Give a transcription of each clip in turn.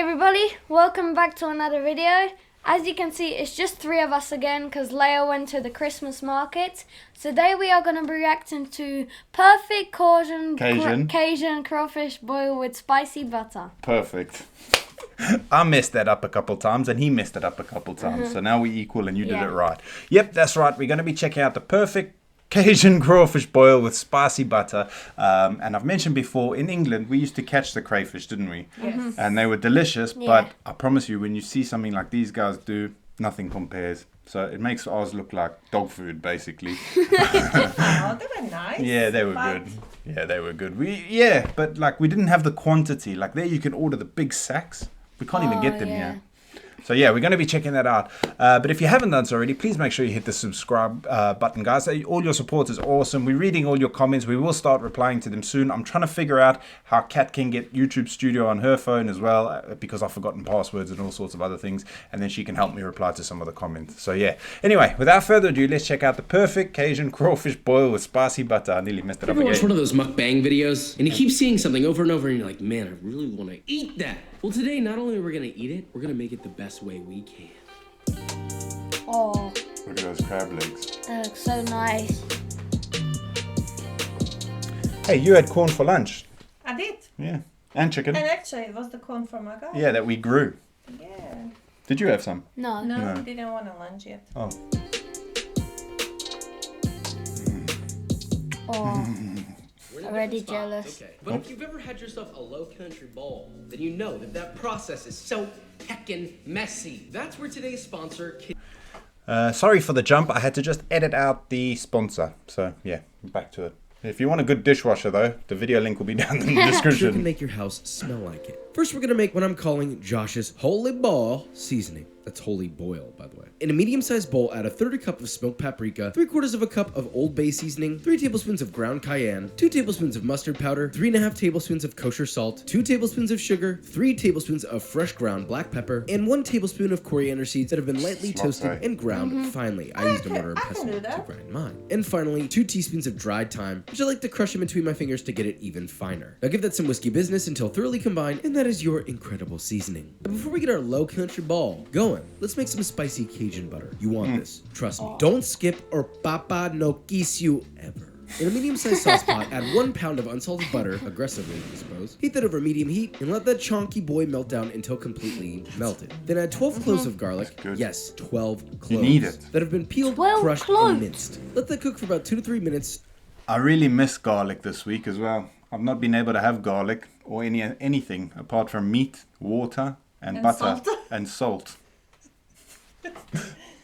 everybody, welcome back to another video. As you can see, it's just 3 of us again because Leo went to the Christmas market. Today we are going to be reacting to perfect Cajun crawfish boil with spicy butter. Perfect. I messed that up a couple times and he messed it up a couple times. So now we equal and you did it right. Yep, that's right. We're going to be checking out the perfect Cajun crawfish boil with spicy butter. And I've mentioned before, in England, we used to catch the crayfish, didn't we? Yes. And they were delicious, but I promise you, when you see something like these guys do, nothing compares. So it makes ours look like dog food, basically. Oh, they were nice. Yeah, they were good. Yeah, they were good. But like we didn't have the quantity. Like there you can order the big sacks. We can't even get them here. So yeah, we're going to be checking that out. But if you haven't done so already, please make sure you hit the subscribe button, guys. All your support is awesome. We're reading all your comments. We will start replying to them soon. I'm trying to figure out how Kat can get YouTube Studio on her phone as well, because I've forgotten passwords and all sorts of other things. And then she can help me reply to some of the comments. So yeah. Anyway, without further ado, let's check out the perfect Cajun crawfish boil with spicy butter. I nearly messed it up again. Watch one of those mukbang videos, and you keep seeing something over and over, and you're like, man, I really want to eat that. Well, today, not only are we going to eat it, we're going to make it the best way we can. Oh, Look at those crab legs. that looks so nice. Hey, you had corn for lunch. I did. Yeah. And chicken. And actually, it was the corn from my guy. Yeah, that we grew. Yeah. Did you have some? No. No, we didn't want a lunch yet. Oh. Oh, already jealous. Okay. But if you've ever had yourself a low country bowl, then you know that that process is so heckin' messy. That's where today's sponsor... Sorry for the jump. I had to just edit out the sponsor. So yeah, back to it. If you want a good dishwasher though, the video link will be down in the Sure description. can make your house smell like it. First, we're gonna make what I'm calling Josh's Holy Ball seasoning. That's holy boil, by the way. In a medium-sized bowl, add a 1/3 cup of smoked paprika, 3/4 cup of Old Bay seasoning, 3 tablespoons of ground cayenne, 2 tablespoons of mustard powder, 3.5 tablespoons of kosher salt, 2 tablespoons of sugar, 3 tablespoons of fresh ground black pepper, and 1 tablespoon of coriander seeds that have been lightly toasted and ground finely. I used a mortar and pestle to grind mine. And finally, 2 teaspoons of dried thyme, which I like to crush in between my fingers to get it even finer. Now give that some whiskey business until thoroughly combined, and that is your incredible seasoning. But before we get our low country ball going, let's make some spicy Cajun butter. You want this. Trust me. Don't skip or papa no kiss you ever. In a medium-sized sauce pot, add 1 pound of unsalted butter, aggressively, I suppose. Heat that over medium heat, and let that chonky boy melt down until completely melted. Then add 12 cloves of garlic. Yes, 12 cloves. You need it. That have been peeled, 12 crushed, cloves. and minced. Let that cook for about 2 to 3 minutes. I really miss garlic this week as well. I've not been able to have garlic or anything apart from meat, water, and butter salt. and salt.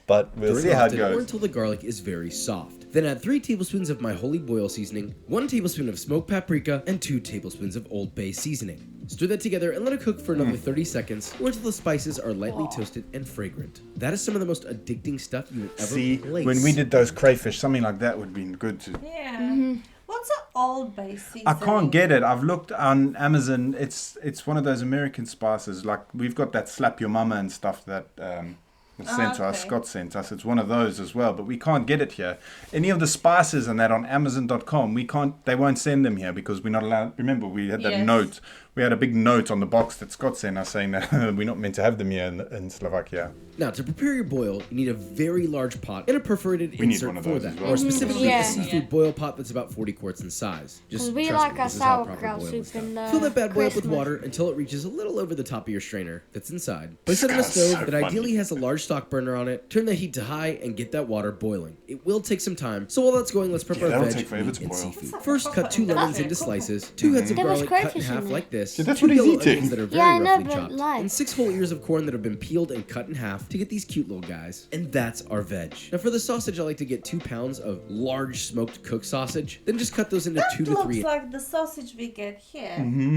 But we'll Stir see it how it often or goes. until the garlic is very soft. Then add 3 tablespoons of my holy boil seasoning, 1 tablespoon of smoked paprika, and 2 tablespoons of Old Bay seasoning. Stir that together and let it cook for another 30 seconds or until the spices are lightly toasted and fragrant. That is some of the most addicting stuff you will ever See, place. when we did those crayfish, something like that would have been good too. Yeah. What's an Old Bay seasoning? I can't get it. I've looked on Amazon. It's one of those American spices. Like we've got that slap your mama and stuff that was sent to us. Okay. Scott sent us. It's one of those as well, but we can't get it here. Any of the spices and that on Amazon.com, we can't. They won't send them here because we're not allowed. Remember, we had that note. We had a big note on the box that Scott sent us saying that we're not meant to have them here in Slovakia. Now, to prepare your boil, you need a very large pot and a perforated We need insert one of for those that. as well. Or specifically Yeah. a seafood boil pot that's about 40 quarts in size. Just We trust like me, our this is how proper sauerkraut boil soup is done. in the Fill that bad boy up with Christmas. water until it reaches a little over the top of your strainer that's inside. Place it on a That's stove so that funny. ideally has a large stock burner on it. Turn the heat to high and get that water boiling. It will take some time, so while that's going, let's prep our that'll veg, take forever meat, to and boil. seafood. First, cut 2 lemons into slices, 2 heads of There was garlic cut in crayfish half in like this, Yeah, that's 2 what he's yellow eating. onions that are very Yeah, I know, roughly but chopped, like- and 6 whole ears of corn that have been peeled and cut in half to get these cute little guys. And that's our veg. Now for the sausage, I like to get 2 pounds of large smoked cooked sausage, then just cut those into That 2 to 3. looks like the sausage we get here.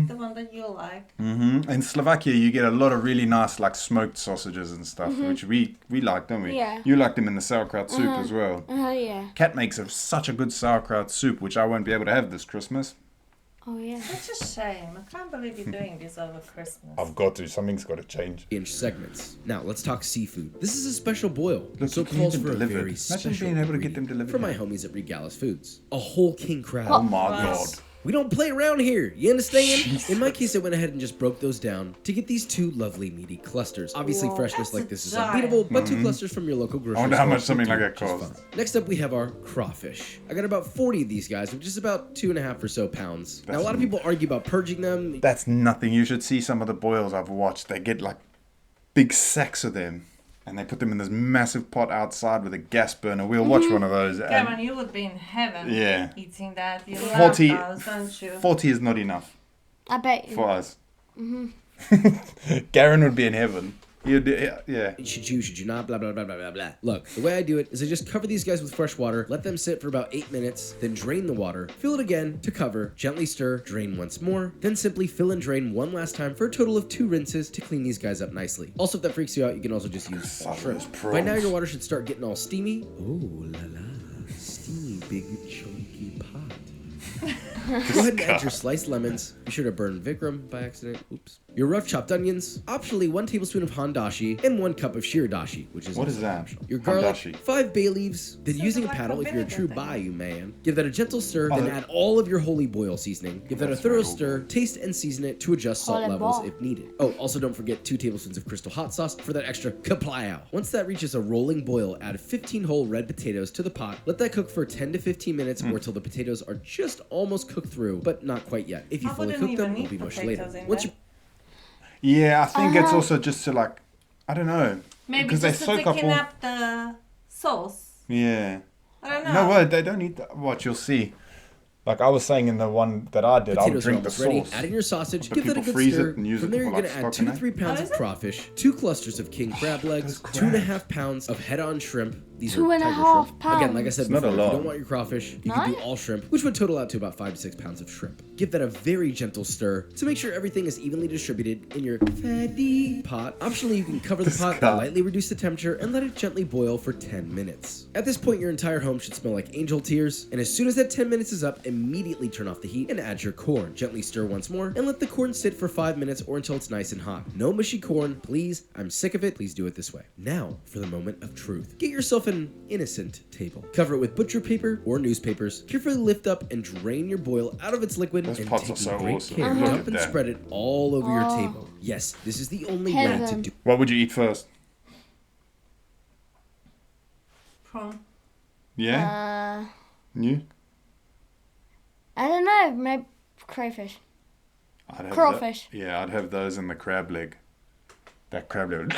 The one that you like. In Slovakia, you get a lot of really nice like smoked sausages and stuff, which we like, don't we? Yeah. You like them in the sauerkraut soup as well. Oh yeah. Kat makes such a good sauerkraut soup, which I won't be able to have this Christmas. Oh yeah. Such a shame. I can't believe you're doing this over Christmas. I've got to. Something's got to change. Inch segments. Now let's talk seafood. This is a special boil, Look, so you it can calls get them for a delivered. very Imagine special being able to get them ingredient delivered for my here. homies at Regalis Foods. A whole king crab. Oh my Wow. god. We don't play around here. You understand? In my case, I went ahead and just broke those down to get these 2 lovely meaty clusters. Obviously, Whoa, freshness that's like a this is giant. unbeatable, but 2 clusters from your local grocery store. I wonder how much will something do like that just costs. fine. Next up, we have our crawfish. I got about 40 of these guys, which is about 2.5 or so pounds. Now, a lot of people argue about purging them. That's nothing. You should see some of the boils I've watched. They get like big sacks of them. And they put them in this massive pot outside with a gas burner. We'll watch one of those. Cameron, you would be in heaven eating that. You 40, love those, don't you? 40 is not enough I bet you. for us. Garen would be in heaven. He'd, yeah. Should you not, blah, blah, blah, blah, blah, blah. Look, the way I do it is I just cover these guys with fresh water, let them sit for about 8 minutes, then drain the water, fill it again to cover, gently stir, drain once more, then simply fill and drain one last time for a total of 2 rinses to clean these guys up nicely. Also, if that freaks you out, you can also just use shrimp. By now, your water should start getting all steamy. Oh la la, steamy big chunky pot. Go ahead and add your sliced lemons. Be sure to burn Vikram by accident. Oops. Your rough chopped onions. Optionally, 1 tablespoon of handashi and 1 cup of shiradashi, which is What is that? optional. Your garlic, Handashi. 5 bay leaves. Then So using a like paddle a if you're a true vinegar thing. bayou man. Give that a gentle stir. Then add all of your holy boil seasoning. Give that a That's thorough very stir. Taste and season it to adjust salt Holy levels ball. if needed. Oh, also don't forget 2 tablespoons of crystal hot sauce for that extra kaplyow. Once that reaches a rolling boil, add 15 whole red potatoes to the pot. Let that cook for 10 to 15 minutes or till the potatoes are just almost cooked through, but not quite yet. If you I fully wouldn't cook them, even they'll be need mushed later. potatoes in Once there. you Yeah, I think it's also just to like, I don't know. Maybe because just they to soak up thicken all. up the sauce. Yeah. I don't know. No, what? They don't need that. Watch, you'll see. Like I was saying in the one that I did, I'll potatoes are drink the almost ready. sauce. Add in your sausage, But give that a people good freeze stir. it and use From it there, for, you're like, gonna add stock 2 to and 3 pounds Oh, of is it? crawfish, 2 clusters of king crab legs, crab. 2.5 pounds of head-on shrimp. These are 2.5 tiger shrimp. Again, like I pounds. said It's not before, a if you lot. don't want your crawfish, you No? can do all shrimp, which would total out to about 5 to 6 pounds of shrimp. Give that a very gentle stir to make sure everything is evenly distributed in your fatty pot. Optionally, you can cover the pot, guy. lightly reduce the temperature, and let it gently boil for 10 minutes. At this point, your entire home should smell like angel tears, and as soon as that 10 minutes is up, immediately turn off the heat and add your corn. Gently stir once more, and let the corn sit for 5 minutes or until it's nice and hot. No mushy corn, please. I'm sick of it. Please do it this way. Now, for the moment of truth. Get yourself an innocent table. Cover it with butcher paper or newspapers. Carefully lift up and drain your boil out of its liquid Those and pots take are so great awesome. care. Look Dump at and that. spread it all over your table. Yes, this is the only way to Heaven. do. What would you eat first? Prawn. Yeah? You? I don't know. Maybe crayfish. I'd have Crawfish. Yeah, I'd have those in the crab leg. That crab leg.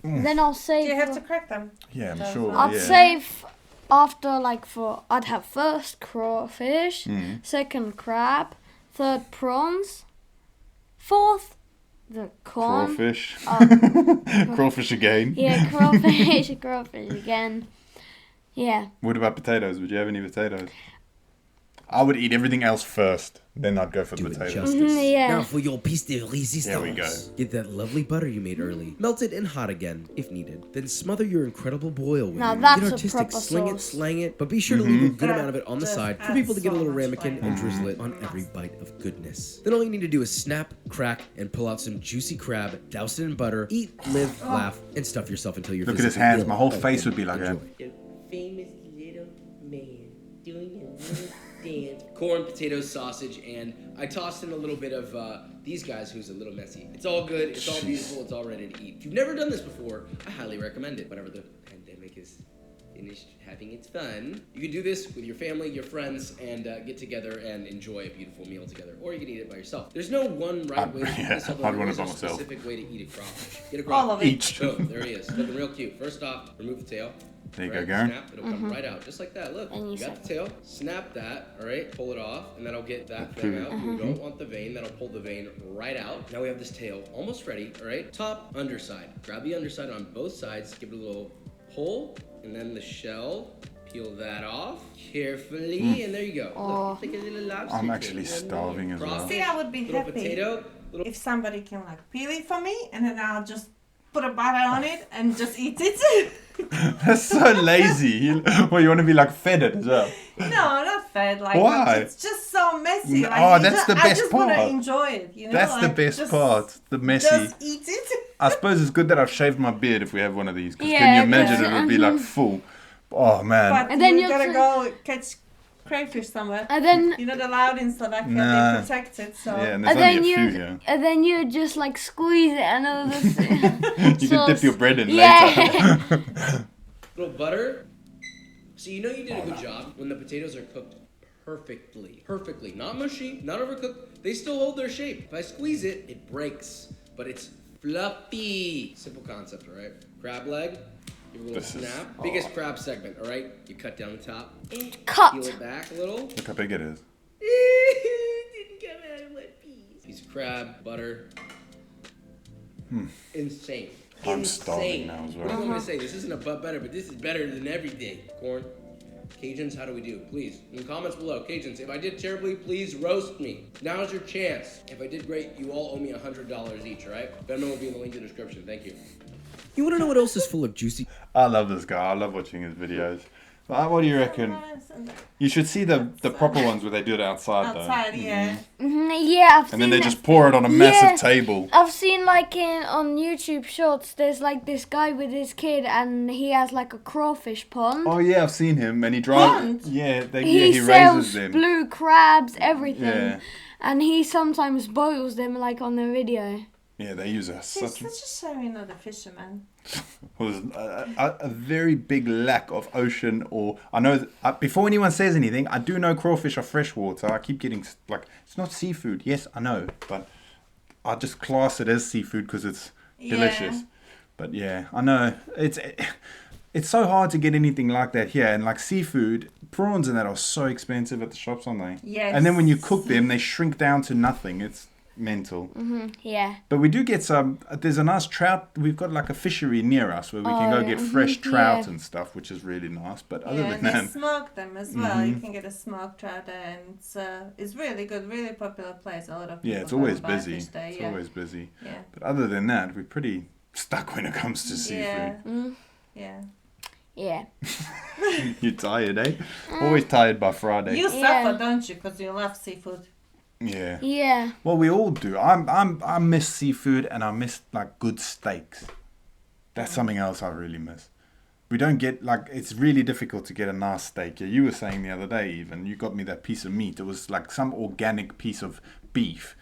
Then I'll Do save. you have to crack them? Yeah, I'm Those sure. ones. I'd Yeah. save after I'd have first crawfish, Mm-hmm. second crab, third prawns, fourth the corn. Crawfish. Crawfish again. Yeah, crawfish, crawfish again. Yeah. What about potatoes? Would you have any potatoes? I would eat everything else first. Then I'd go for Do it potatoes. justice. yeah. Now for your piece de resistance. There we go. Get that lovely butter you made early. Melt it and hot again, if needed. Then smother your incredible boil with Now it. that's Get a artistic, proper sling it, sauce. slang it, but be sure to Mm-hmm. leave a good That amount of it on the just side for adds people to get a so little much ramekin and flavor. drizzle it on every bite of goodness. Then all you need to do is snap, crack, and pull out some juicy crab, douse it in butter, eat, live, laugh, and stuff yourself until you're Look at his physically hands. ill. My whole Oh, face and would be like that. enjoy. The famous little man doing a little dance. Corn, potatoes, sausage, and I tossed in a little bit of these guys who's a little messy. It's all good, it's all beautiful, it's all ready to eat. If you've never done this before, I highly recommend it. Whenever the pandemic is finished having its fun, you can do this with your family, your friends, and get together and enjoy a beautiful meal together. Or you can eat it by yourself. There's no one right way to eat this, although I'd want there it is by a myself. specific way to eat a crawfish. Get a All crawfish. of it. Each. Boom, there he is. Looking real cute. First off, remove the tail. There you Right, go, Garen. Snap, it'll come right out, just like that. Look, And you you got the tail. Snap that, all right? Pull it off, and that'll get that thing out. You don't want the vein. That'll pull the vein right out. Now we have this tail almost ready, all right? Top, underside. Grab the underside on both sides. Give it a little pull, and then the shell. Peel that off carefully, and there you go. Oh. Look, it's like a little lobster. I'm tail. actually One more. starving as well. Crawfish, See, I would be little happy potato, little if somebody can peel it for me, and then I'll just put a butter on it and just eat it. That's so lazy. Well, you want to be fed it as well. No, not fed. Why? It's just so messy. Oh, you that's just, the I best just want to part. enjoy it. You know, That's the best just, part. The messy. Just eat it. I suppose it's good that I've shaved my beard if we have one of these. Because can Yeah, you imagine because, it would be full. Oh man. But And then you you'll gotta see- go catch crayfish somewhere. And then You're not allowed in Slovakia. Nah. They protect it. So Yeah, and and there's then only you a few, yeah. and then you just like squeeze it and all this. You can dip your bread in Yeah. later. Little butter. So you know you did a good job when the potatoes are cooked perfectly. Perfectly. Not mushy, not overcooked. They still hold their shape. If I squeeze it, it breaks. But it's fluffy. Simple concept, alright? Crab leg. Give it a little This is- snap. Biggest crab segment, alright? You cut down the top. Peel Cut. it back a little. Look how big it is. Didn't come out in one piece. Piece of crab, butter. Insane. I'm Insane. starving now as well. What do you want me to say? This isn't a but better, but this is better than every day. Corn. Cajuns, how do we do? Please, in the comments below. Cajuns, if I did terribly, please roast me. Now's your chance. If I did great, you all owe me $100 each, alright? Venmo will be in the link in the description. Thank you. You want to know what else is full of juicy? I love this guy. I love watching his videos. What do you reckon? You should see the proper ones where they do it outside, outside, though. yeah. Yeah, I've And seen then they it. just pour it on a massive table. I've seen like on YouTube Shorts. There's like this guy with his kid, and he has like a crawfish pond. Oh yeah, I've seen him, and he drives. Pond? Yeah, he he sells raises them. blue crabs, everything, Yeah. and he sometimes boils them like on the video. Yeah, they use It's such such a shame you're not a fisherman. was a very big lack of ocean. Or I know before anyone says anything, I do know crawfish are freshwater. I keep getting like it's not seafood. Yes, I know, but I just class it as seafood because it's delicious. Yeah. But yeah, I know it's so hard to get anything like that here. And like seafood, prawns and that are so expensive at the shops, aren't they? Yes. And then when you cook them, they shrink down to nothing. It's mental. Yeah. But we do get some. There's a nice trout. We've got like a fishery near us where we can go get fresh trout and stuff, which is really nice. But other Yeah, than they that, smoke them as well. You can get a smoked trout there, and it's really good, really popular place. A lot of people yeah, it's go always and buy busy. fish there, It's yeah. always busy. Yeah, But other than that, we're pretty stuck when it comes to seafood. yeah. Yeah. You're tired, eh? Always tired by Friday. You Yeah. suffer, don't you? Because you love seafood. Yeah. Yeah. Well, we all do. I miss seafood and I miss like good steaks. That's something else I really miss. We don't get like it's really difficult to get a nice steak. Yeah, you were saying the other day even you got me that piece of meat. It was like some organic piece of beef,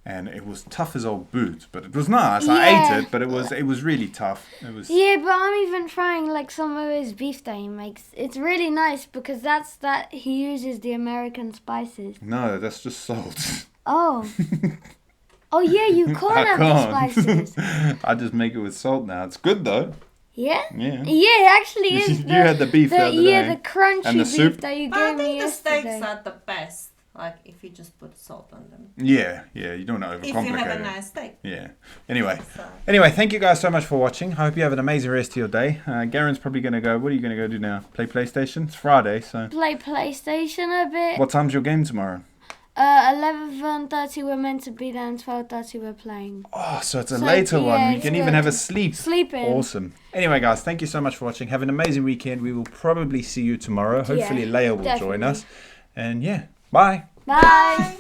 and it was tough as old boots, but it was nice. I Yeah. ate it, but it was really tough. It was Yeah, but I'm even trying like some of his beef that he makes. It's really nice because that he uses the American spices. no, that's just salt. Oh. Oh yeah, you can't I have the spices. I just make it with salt now. It's good though. Yeah? Yeah. Yeah, it actually is. You had the beef the other Yeah, day. the crunchy And the beef soup? that you But I gave me think the yesterday. steaks are the best. Like if you just put salt on them. Yeah, you don't want to If overcomplicate you have a it. nice steak. Yeah. Anyway. So. Anyway, thank you guys so much for watching. I hope you have an amazing rest of your day. Garen's probably going to go. What are you going to go do now? Play PlayStation? It's Friday, so. Play PlayStation a bit. What time's your game tomorrow? 11:30 we're meant to be there, and 12:30 we're playing. Oh, so it's a So, later yeah, one. We it's can even good. have a sleep. Sleeping. Awesome. Anyway, guys, thank you so much for watching. Have an amazing weekend. We will probably see you tomorrow. Hopefully, Leia will join definitely. us. And yeah, bye. Bye.